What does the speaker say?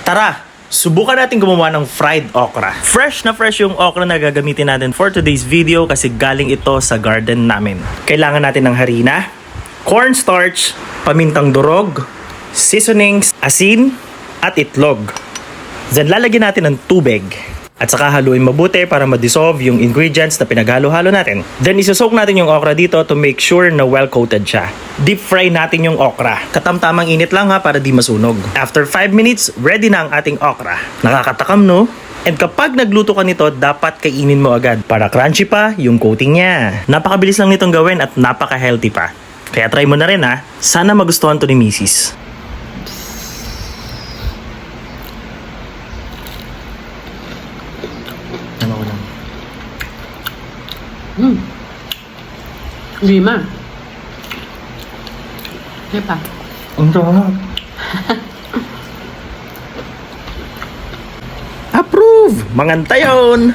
Tara, subukan natin gumawa ng fried okra. Fresh na fresh yung okra na gagamitin natin for today's video kasi galing ito sa garden namin. Kailangan natin ng harina, cornstarch, pamintang durog, seasonings, asin, at itlog. Then lalagyan natin ng tubig. At saka haluin mabuti para ma-dissolve yung ingredients na pinaghalo-halo natin. Then isosoak natin yung okra dito to make sure na well-coated siya. Deep fry natin yung okra. Katamtamang init lang ha para di masunog. After 5 minutes, ready na ang ating okra. Nakakatakam no? And kapag nagluto ka nito, dapat kainin mo agad para crunchy pa yung coating niya. Napakabilis lang nitong gawin at napaka-healthy pa. Kaya try mo na rin ha. Sana magustuhan to ni Mrs. Lima. Di ba? Ang sarap. Approve! Mangantayon!